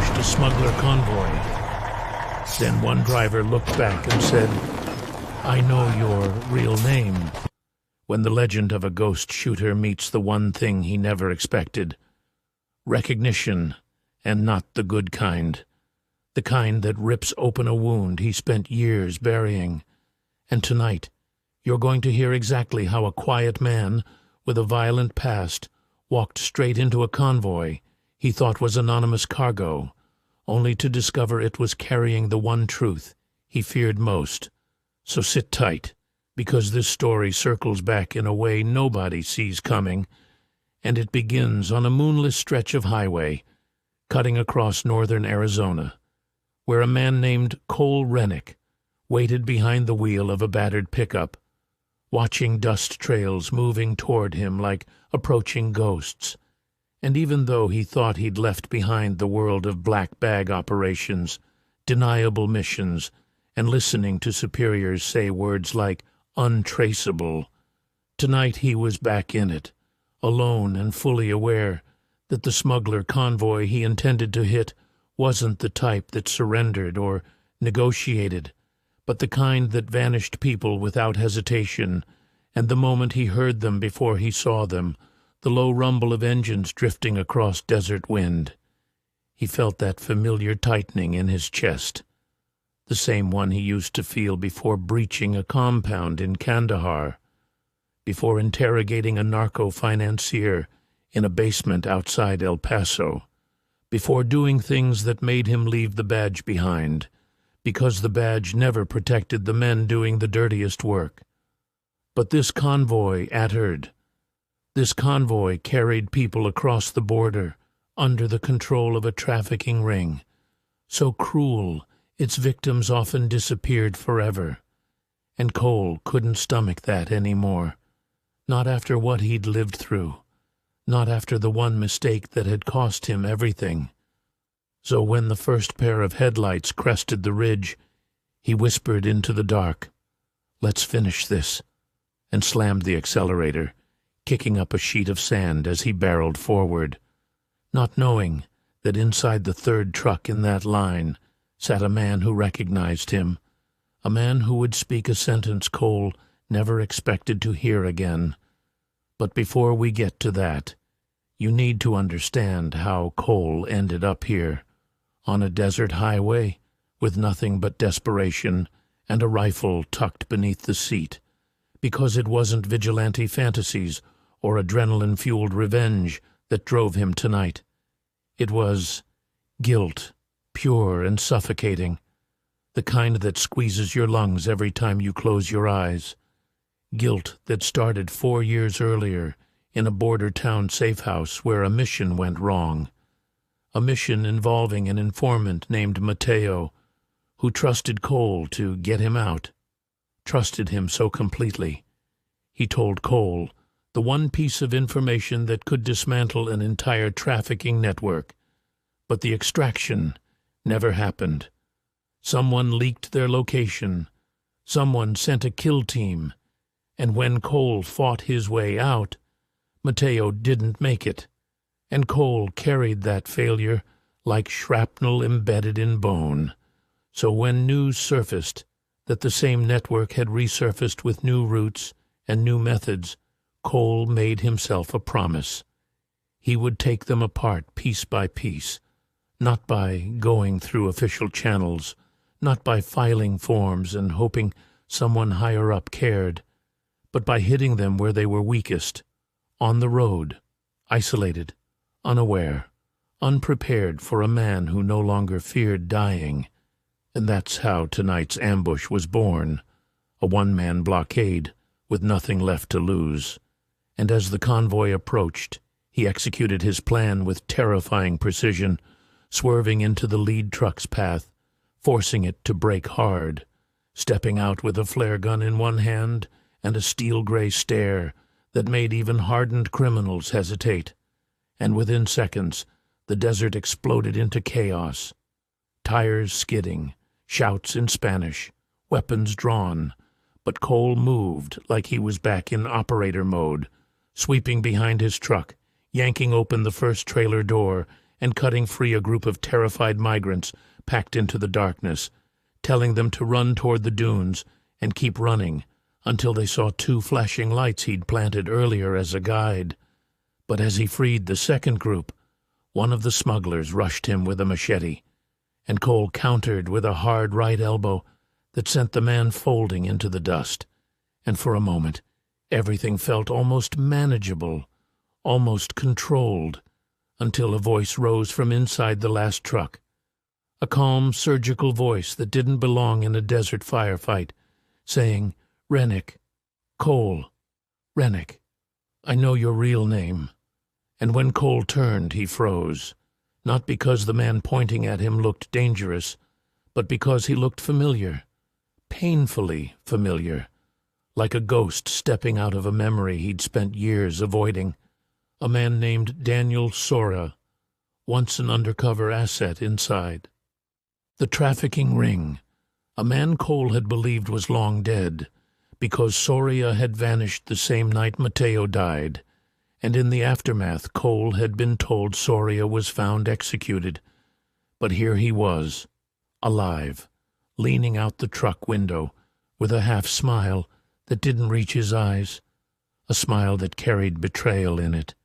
ambushed a smuggler convoy. Then one driver looked back and said, "I know your real name." When the legend of a ghost shooter meets the one thing he never expected, recognition, and not the good kind. The kind that rips open a wound he spent years burying. And tonight, you're going to hear exactly how a quiet man with a violent past walked straight into a convoy he thought was anonymous cargo, only to discover it was carrying the one truth he feared most. So sit tight, because this story circles back in a way nobody sees coming, and it begins on a moonless stretch of highway, cutting across northern Arizona, where a man named Cole Rennick waited behind the wheel of a battered pickup, watching dust trails moving toward him like approaching ghosts. And even though he thought he'd left behind the world of black bag operations, deniable missions, and listening to superiors say words like untraceable, tonight he was back in it, alone and fully aware that the smuggler convoy he intended to hit wasn't the type that surrendered or negotiated, but the kind that vanished people without hesitation, and the moment he heard them before he saw them, the low rumble of engines drifting across desert wind, he felt that familiar tightening in his chest, the same one he used to feel before breaching a compound in Kandahar, before interrogating a narco-financier in a basement outside El Paso, before doing things that made him leave the badge behind, because the badge never protected the men doing the dirtiest work. But this convoy This convoy carried people across the border under the control of a trafficking ring, so cruel its victims often disappeared forever. And Cole couldn't stomach that anymore, not after what he'd lived through, not after the one mistake that had cost him everything. So when the first pair of headlights crested the ridge, he whispered into the dark, "Let's finish this," and slammed the accelerator, kicking up a sheet of sand as he barreled forward, not knowing that inside the third truck in that line sat a man who recognized him, a man who would speak a sentence Cole never expected to hear again. But before we get to that, you need to understand how Cole ended up here, on a desert highway, with nothing but desperation and a rifle tucked beneath the seat, because it wasn't vigilante fantasies or adrenaline-fueled revenge that drove him tonight. It was guilt, pure and suffocating, the kind that squeezes your lungs every time you close your eyes. Guilt that started 4 years earlier in a border town safe house where a mission went wrong. A mission involving an informant named Mateo, who trusted Cole to get him out. Trusted him so completely. He told Cole the one piece of information that could dismantle an entire trafficking network. But the extraction never happened. Someone leaked their location. Someone sent a kill team. And when Cole fought his way out, Mateo didn't make it. And Cole carried that failure like shrapnel embedded in bone. So when news surfaced that the same network had resurfaced with new routes and new methods, Cole made himself a promise. He would take them apart piece by piece, not by going through official channels, not by filing forms and hoping someone higher up cared, but by hitting them where they were weakest, on the road, isolated, unaware, unprepared for a man who no longer feared dying. And that's how tonight's ambush was born, a one-man blockade with nothing left to lose. And as the convoy approached, he executed his plan with terrifying precision, swerving into the lead truck's path, forcing it to brake hard, stepping out with a flare gun in one hand and a steel-gray stare that made even hardened criminals hesitate. And within seconds, the desert exploded into chaos. Tires skidding, shouts in Spanish, weapons drawn, but Cole moved like he was back in operator mode, sweeping behind his truck, yanking open the first trailer door, and cutting free a group of terrified migrants packed into the darkness, telling them to run toward the dunes and keep running until they saw 2 flashing lights he'd planted earlier as a guide. But as he freed the second group, one of the smugglers rushed him with a machete, and Cole countered with a hard right elbow that sent the man folding into the dust, and for a moment everything felt almost manageable, almost controlled, until a voice rose from inside the last truck, a calm, surgical voice that didn't belong in a desert firefight, saying, "Rennick, Cole, Rennick, I know your real name." And when Cole turned, he froze, not because the man pointing at him looked dangerous, but because he looked familiar, painfully familiar, like a ghost stepping out of a memory he'd spent years avoiding. A man named Daniel Sora, once an undercover asset inside. The trafficking ring, a man Cole had believed was long dead, because Soria had vanished the same night Mateo died, and in the aftermath Cole had been told Soria was found executed. But here he was, alive, leaning out the truck window, with a half-smile that didn't reach his eyes, a smile that carried betrayal in it.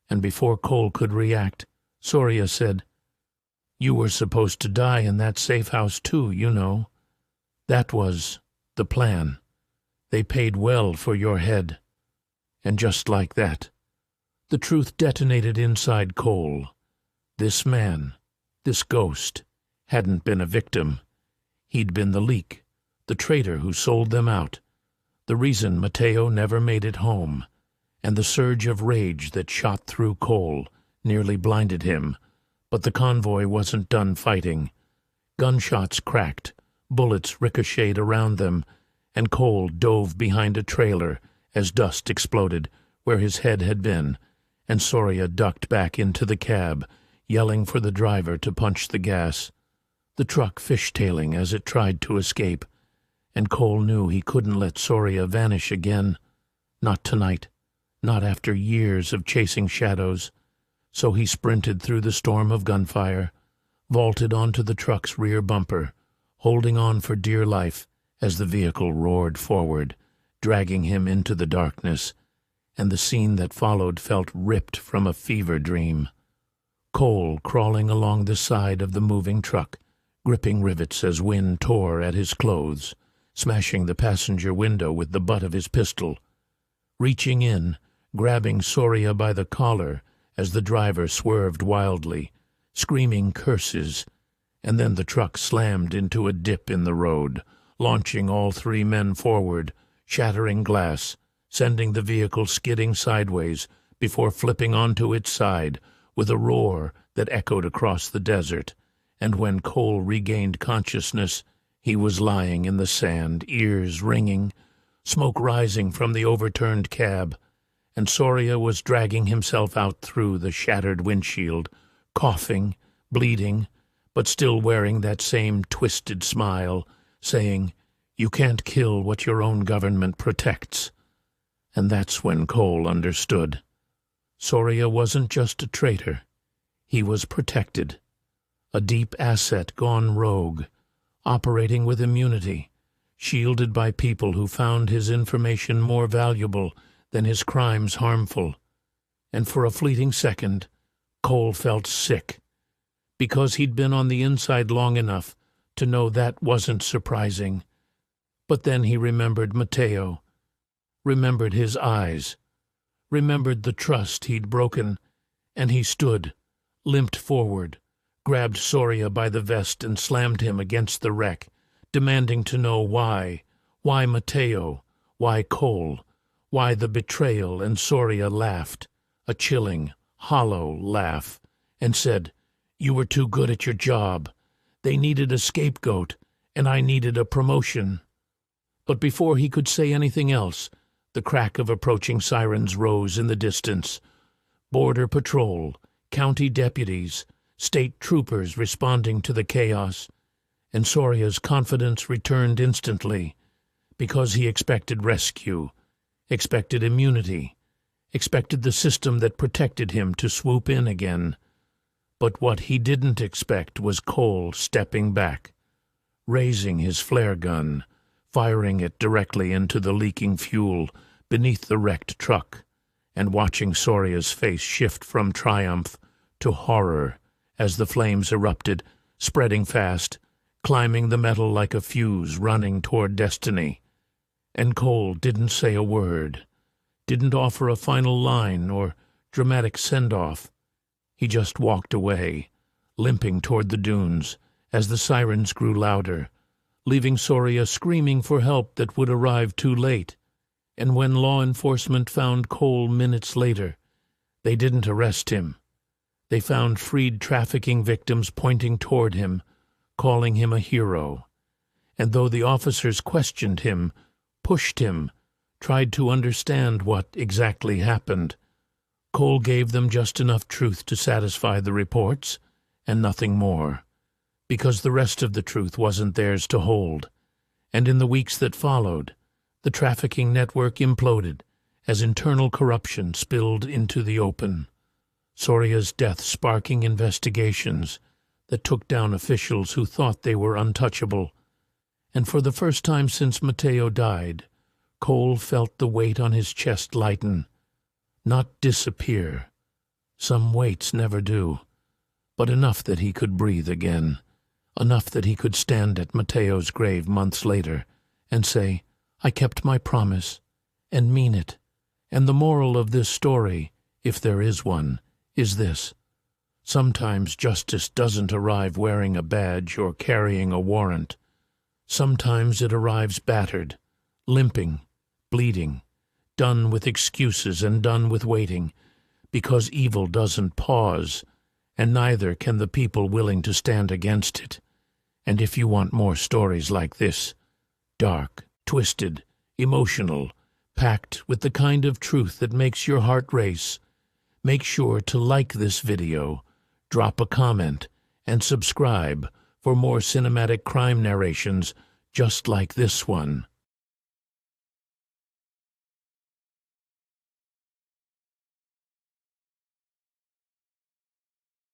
And before Cole could react, Soria said, "You were supposed to die in that safe house too, you know. That was the plan. They paid well for your head." And just like that, the truth detonated inside Cole. This man, this ghost, hadn't been a victim. He'd been the leak, the traitor who sold them out, the reason Mateo never made it home, and the surge of rage that shot through Cole nearly blinded him. But the convoy wasn't done fighting. Gunshots cracked, bullets ricocheted around them, and Cole dove behind a trailer as dust exploded where his head had been, and Soria ducked back into the cab, yelling for the driver to punch the gas, the truck fishtailing as it tried to escape. And Cole knew he couldn't let Soria vanish again. Not tonight. Not after years of chasing shadows. So he sprinted through the storm of gunfire, vaulted onto the truck's rear bumper, holding on for dear life as the vehicle roared forward, dragging him into the darkness, and the scene that followed felt ripped from a fever dream. Cole crawling along the side of the moving truck, gripping rivets as wind tore at his clothes, smashing the passenger window with the butt of his pistol, reaching in, grabbing Soria by the collar as the driver swerved wildly, screaming curses, and then the truck slammed into a dip in the road, launching all 3 men forward, shattering glass, sending the vehicle skidding sideways before flipping onto its side with a roar that echoed across the desert. And when Cole regained consciousness, he was lying in the sand, ears ringing, smoke rising from the overturned cab, and Soria was dragging himself out through the shattered windshield, coughing, bleeding, but still wearing that same twisted smile, saying, "You can't kill what your own government protects." And that's when Cole understood. Soria wasn't just a traitor. He was protected. A deep asset gone rogue, operating with immunity, shielded by people who found his information more valuable than his crimes harmful. And for a fleeting second, Cole felt sick, because he'd been on the inside long enough to know that wasn't surprising. But then he remembered Mateo, remembered his eyes, remembered the trust he'd broken, and he stood, limped forward, grabbed Soria by the vest and slammed him against the wreck, demanding to know why Mateo, why Cole, why the betrayal. And Soria laughed, a chilling, hollow laugh, and said, "You were too good at your job. They needed a scapegoat, and I needed a promotion." But before he could say anything else, the crack of approaching sirens rose in the distance. Border Patrol, county deputies, state troopers responding to the chaos, and Soria's confidence returned instantly, because he expected rescue, expected immunity, expected the system that protected him to swoop in again. But what he didn't expect was Cole stepping back, raising his flare gun, firing it directly into the leaking fuel beneath the wrecked truck, and watching Soria's face shift from triumph to horror as the flames erupted, spreading fast, climbing the metal like a fuse running toward destiny. And Cole didn't say a word, didn't offer a final line or dramatic send-off. He just walked away, limping toward the dunes as the sirens grew louder, leaving Soria screaming for help that would arrive too late. And when law enforcement found Cole minutes later, they didn't arrest him. They found freed trafficking victims pointing toward him, calling him a hero. And though the officers questioned him, pushed him, tried to understand what exactly happened, Cole gave them just enough truth to satisfy the reports, and nothing more, because the rest of the truth wasn't theirs to hold. And in the weeks that followed, the trafficking network imploded as internal corruption spilled into the open. Soria's death sparking investigations that took down officials who thought they were untouchable. And for the first time since Mateo died, Cole felt the weight on his chest lighten, not disappear. Some weights never do, but enough that he could breathe again, enough that he could stand at Mateo's grave months later and say, "I kept my promise, and mean it." And the moral of this story, if there is one, is this: sometimes justice doesn't arrive wearing a badge or carrying a warrant. Sometimes it arrives battered, limping, bleeding, done with excuses and done with waiting, because evil doesn't pause, and neither can the people willing to stand against it. And if you want more stories like this, dark, twisted, emotional, packed with the kind of truth that makes your heart race, make sure to like this video, drop a comment, and subscribe for more cinematic crime narrations just like this one.